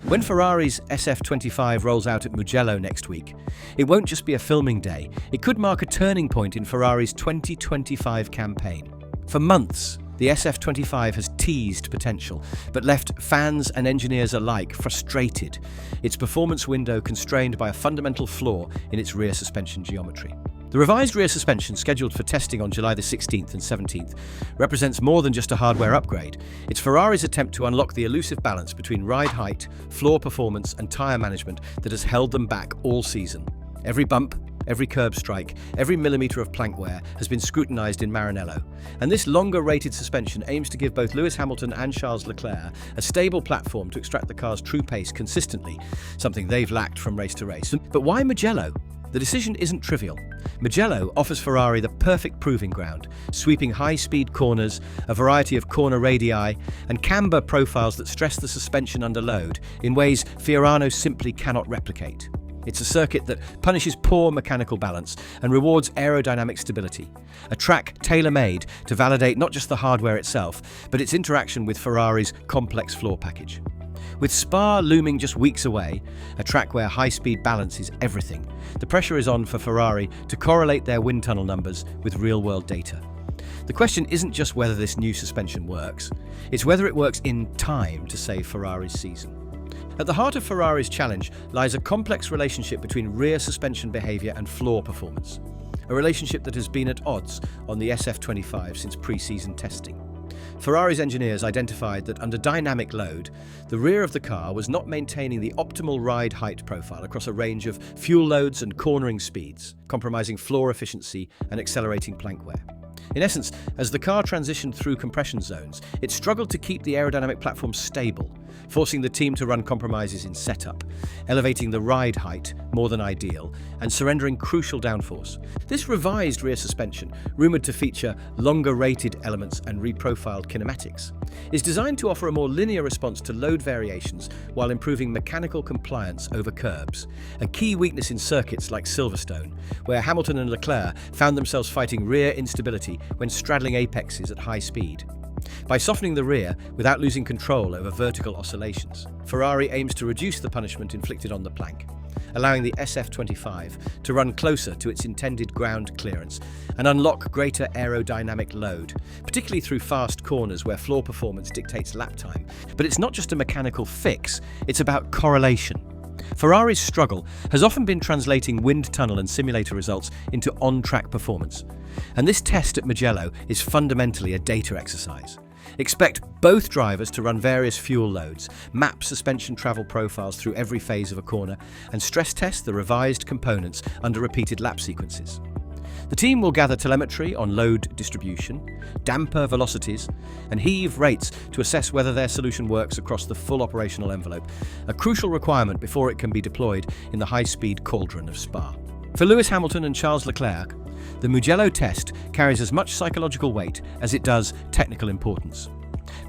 When Ferrari's SF-25 rolls out at Mugello next week, it won't just be a filming day, it could mark a turning point in Ferrari's 2025 campaign. For months, the SF-25 has teased potential, but left fans and engineers alike frustrated, its performance window constrained by a fundamental flaw in its rear suspension geometry. The revised rear suspension, scheduled for testing on July the 16th and 17th, represents more than just a hardware upgrade. It's Ferrari's attempt to unlock the elusive balance between ride height, floor performance and tyre management that has held them back all season. Every bump, every curb strike, every millimetre of plank wear has been scrutinised in Maranello, and this longer-rated suspension aims to give both Lewis Hamilton and Charles Leclerc a stable platform to extract the car's true pace consistently, something they've lacked from race to race. But why Mugello? The decision isn't trivial. Mugello offers Ferrari the perfect proving ground, sweeping high-speed corners, a variety of corner radii, and camber profiles that stress the suspension under load in ways Fiorano simply cannot replicate. It's a circuit that punishes poor mechanical balance and rewards aerodynamic stability, a track tailor-made to validate not just the hardware itself, but its interaction with Ferrari's complex floor package. With Spa looming just weeks away, a track where high-speed balance is everything, the pressure is on for Ferrari to correlate their wind tunnel numbers with real-world data. The question isn't just whether this new suspension works, it's whether it works in time to save Ferrari's season. At the heart of Ferrari's challenge lies a complex relationship between rear suspension behaviour and floor performance, a relationship that has been at odds on the SF-25 since pre-season testing. Ferrari's engineers identified that under dynamic load, the rear of the car was not maintaining the optimal ride height profile across a range of fuel loads and cornering speeds, compromising floor efficiency and accelerating plank wear. In essence, as the car transitioned through compression zones, it struggled to keep the aerodynamic platform stable, forcing the team to run compromises in setup, elevating the ride height more than ideal, and surrendering crucial downforce. This revised rear suspension, rumoured to feature longer-rated elements and reprofiled kinematics, is designed to offer a more linear response to load variations while improving mechanical compliance over curbs, a key weakness in circuits like Silverstone, where Hamilton and Leclerc found themselves fighting rear instability when straddling apexes at high speed. By softening the rear without losing control over vertical oscillations, Ferrari aims to reduce the punishment inflicted on the plank, allowing the SF-25 to run closer to its intended ground clearance and unlock greater aerodynamic load, particularly through fast corners where floor performance dictates lap time. But it's not just a mechanical fix, it's about correlation. Ferrari's struggle has often been translating wind tunnel and simulator results into on-track performance, and this test at Mugello is fundamentally a data exercise. Expect both drivers to run various fuel loads, map suspension travel profiles through every phase of a corner, and stress test the revised components under repeated lap sequences. The team will gather telemetry on load distribution, damper velocities, and heave rates to assess whether their solution works across the full operational envelope, a crucial requirement before it can be deployed in the high-speed cauldron of Spa. For Lewis Hamilton and Charles Leclerc, the Mugello test carries as much psychological weight as it does technical importance.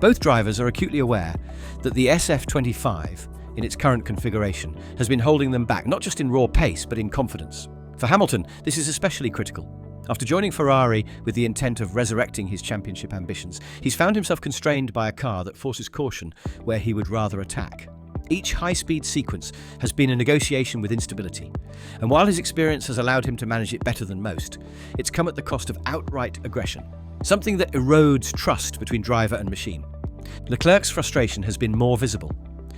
Both drivers are acutely aware that the SF-25, in its current configuration, has been holding them back, not just in raw pace, but in confidence. For Hamilton, this is especially critical. After joining Ferrari with the intent of resurrecting his championship ambitions, he's found himself constrained by a car that forces caution where he would rather attack. Each high-speed sequence has been a negotiation with instability, and while his experience has allowed him to manage it better than most, it's come at the cost of outright aggression, something that erodes trust between driver and machine. Leclerc's frustration has been more visible.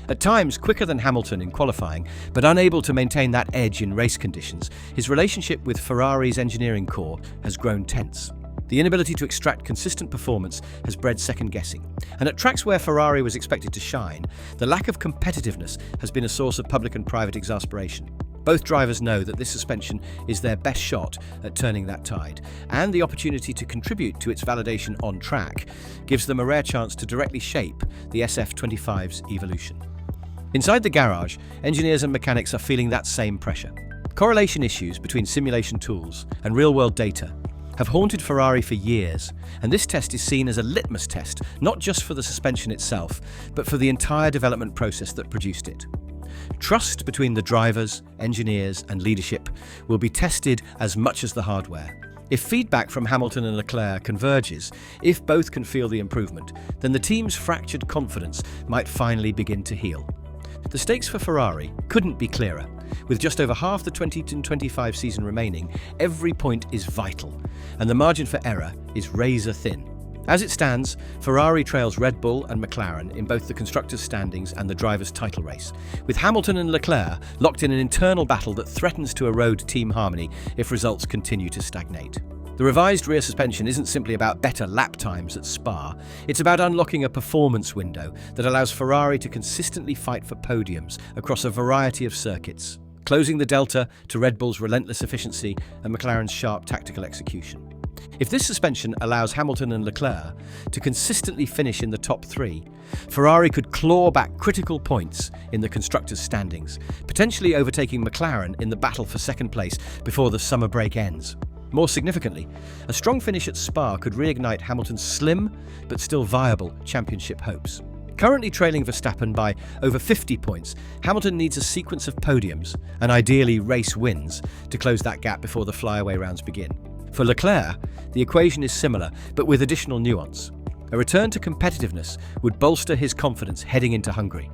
At times quicker than Hamilton in qualifying, but unable to maintain that edge in race conditions, his relationship with Ferrari's engineering core has grown tense. The inability to extract consistent performance has bred second-guessing, and at tracks where Ferrari was expected to shine, the lack of competitiveness has been a source of public and private exasperation. Both drivers know that this suspension is their best shot at turning that tide, and the opportunity to contribute to its validation on track gives them a rare chance to directly shape the SF-25's evolution. Inside the garage, engineers and mechanics are feeling that same pressure. Correlation issues between simulation tools and real-world data have haunted Ferrari for years, and this test is seen as a litmus test, not just for the suspension itself, but for the entire development process that produced it. Trust between the drivers, engineers, and leadership will be tested as much as the hardware. If feedback from Hamilton and Leclerc converges, if both can feel the improvement, then the team's fractured confidence might finally begin to heal. The stakes for Ferrari couldn't be clearer. With just over half the 2025 season remaining, every point is vital, and the margin for error is razor thin. As it stands, Ferrari trails Red Bull and McLaren in both the constructors' standings and the drivers' title race, with Hamilton and Leclerc locked in an internal battle that threatens to erode team harmony if results continue to stagnate. The revised rear suspension isn't simply about better lap times at Spa, it's about unlocking a performance window that allows Ferrari to consistently fight for podiums across a variety of circuits, closing the delta to Red Bull's relentless efficiency and McLaren's sharp tactical execution. If this suspension allows Hamilton and Leclerc to consistently finish in the top three, Ferrari could claw back critical points in the constructors' standings, potentially overtaking McLaren in the battle for second place before the summer break ends. More significantly, a strong finish at Spa could reignite Hamilton's slim but still viable championship hopes. Currently trailing Verstappen by over 50 points, Hamilton needs a sequence of podiums, and ideally race wins, to close that gap before the flyaway rounds begin. For Leclerc, the equation is similar, but with additional nuance. A return to competitiveness would bolster his confidence heading into Hungary,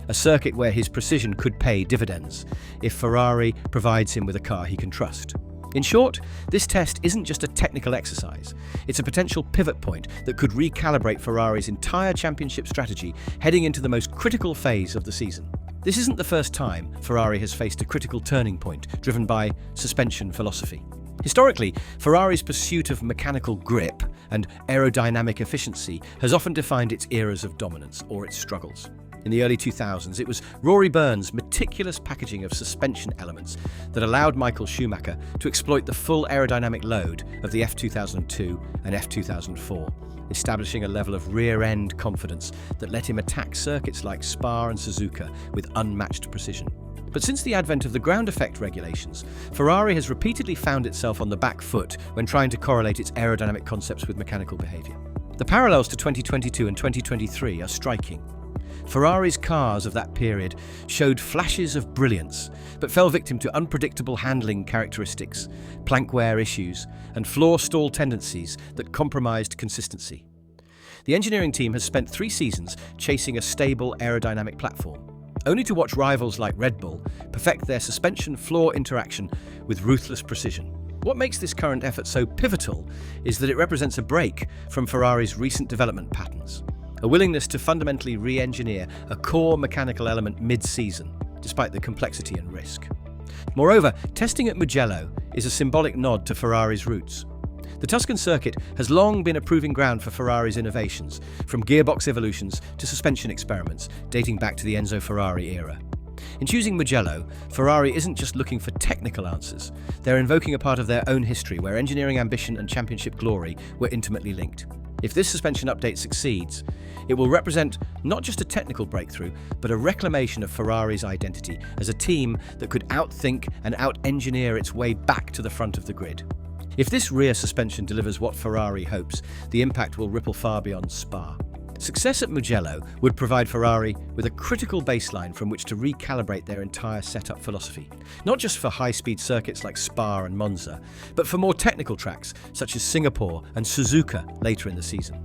a circuit where his precision could pay dividends if Ferrari provides him with a car he can trust. In short, this test isn't just a technical exercise, it's a potential pivot point that could recalibrate Ferrari's entire championship strategy heading into the most critical phase of the season. This isn't the first time Ferrari has faced a critical turning point driven by suspension philosophy. Historically, Ferrari's pursuit of mechanical grip and aerodynamic efficiency has often defined its eras of dominance or its struggles. In the early 2000s, it was Rory Byrne's meticulous packaging of suspension elements that allowed Michael Schumacher to exploit the full aerodynamic load of the F2002 and F2004, establishing a level of rear-end confidence that let him attack circuits like Spa and Suzuka with unmatched precision. But since the advent of the ground effect regulations, Ferrari has repeatedly found itself on the back foot when trying to correlate its aerodynamic concepts with mechanical behaviour. The parallels to 2022 and 2023 are striking. Ferrari's cars of that period showed flashes of brilliance, but fell victim to unpredictable handling characteristics, plank wear issues, and floor stall tendencies that compromised consistency. The engineering team has spent 3 seasons chasing a stable aerodynamic platform, only to watch rivals like Red Bull perfect their suspension-floor interaction with ruthless precision. What makes this current effort so pivotal is that it represents a break from Ferrari's recent development patterns, a willingness to fundamentally re-engineer a core mechanical element mid-season, despite the complexity and risk. Moreover, testing at Mugello is a symbolic nod to Ferrari's roots. The Tuscan circuit has long been a proving ground for Ferrari's innovations, from gearbox evolutions to suspension experiments dating back to the Enzo Ferrari era. In choosing Mugello, Ferrari isn't just looking for technical answers, they're invoking a part of their own history where engineering ambition and championship glory were intimately linked. If this suspension update succeeds, it will represent not just a technical breakthrough, but a reclamation of Ferrari's identity as a team that could outthink and out-engineer its way back to the front of the grid. If this rear suspension delivers what Ferrari hopes, the impact will ripple far beyond Spa. Success at Mugello would provide Ferrari with a critical baseline from which to recalibrate their entire setup philosophy, not just for high-speed circuits like Spa and Monza, but for more technical tracks such as Singapore and Suzuka later in the season.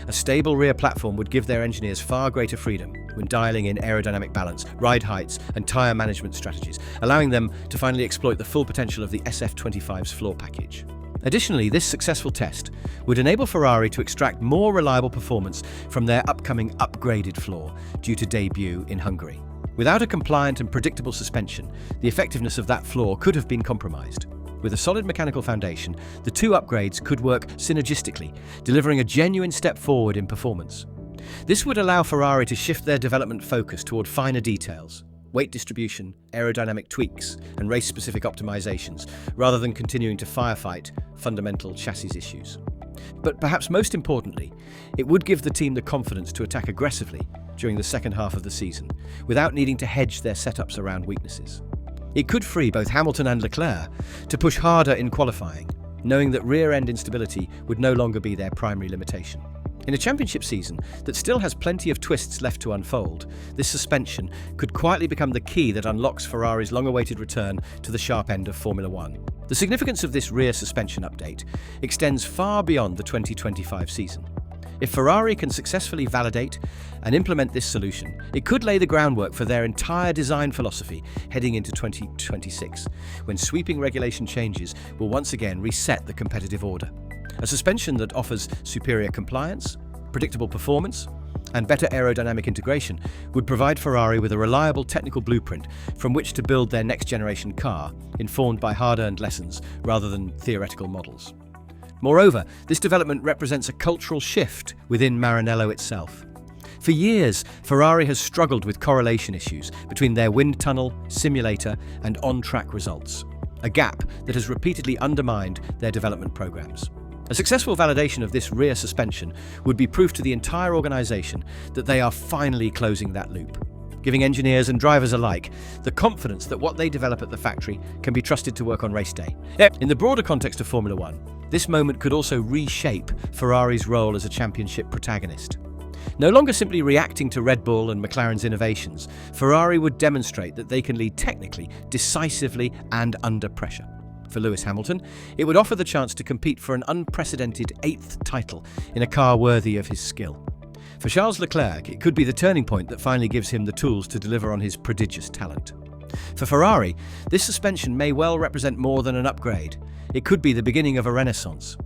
A stable rear platform would give their engineers far greater freedom when dialing in aerodynamic balance, ride heights, and tyre management strategies, allowing them to finally exploit the full potential of the SF-25’s floor package. Additionally, this successful test would enable Ferrari to extract more reliable performance from their upcoming upgraded floor due to debut in Hungary. Without a compliant and predictable suspension, the effectiveness of that floor could have been compromised. With a solid mechanical foundation, the 2 upgrades could work synergistically, delivering a genuine step forward in performance. This would allow Ferrari to shift their development focus toward finer details, weight distribution, aerodynamic tweaks, and race-specific optimizations, rather than continuing to firefight fundamental chassis issues. But perhaps most importantly, it would give the team the confidence to attack aggressively during the second half of the season, without needing to hedge their setups around weaknesses. It could free both Hamilton and Leclerc to push harder in qualifying, knowing that rear-end instability would no longer be their primary limitation. In a championship season that still has plenty of twists left to unfold, this suspension could quietly become the key that unlocks Ferrari's long-awaited return to the sharp end of Formula One. The significance of this rear suspension update extends far beyond the 2025 season. If Ferrari can successfully validate and implement this solution, it could lay the groundwork for their entire design philosophy heading into 2026, when sweeping regulation changes will once again reset the competitive order. A suspension that offers superior compliance, predictable performance, and better aerodynamic integration would provide Ferrari with a reliable technical blueprint from which to build their next-generation car, informed by hard-earned lessons rather than theoretical models. Moreover, this development represents a cultural shift within Maranello itself. For years, Ferrari has struggled with correlation issues between their wind tunnel, simulator, and on-track results, a gap that has repeatedly undermined their development programs. A successful validation of this rear suspension would be proof to the entire organization that they are finally closing that loop, giving engineers and drivers alike the confidence that what they develop at the factory can be trusted to work on race day. In the broader context of Formula One, this moment could also reshape Ferrari's role as a championship protagonist. No longer simply reacting to Red Bull and McLaren's innovations, Ferrari would demonstrate that they can lead technically, decisively, and under pressure. For Lewis Hamilton, it would offer the chance to compete for an unprecedented 8th title in a car worthy of his skill. For Charles Leclerc, it could be the turning point that finally gives him the tools to deliver on his prodigious talent. For Ferrari, this suspension may well represent more than an upgrade. It could be the beginning of a renaissance,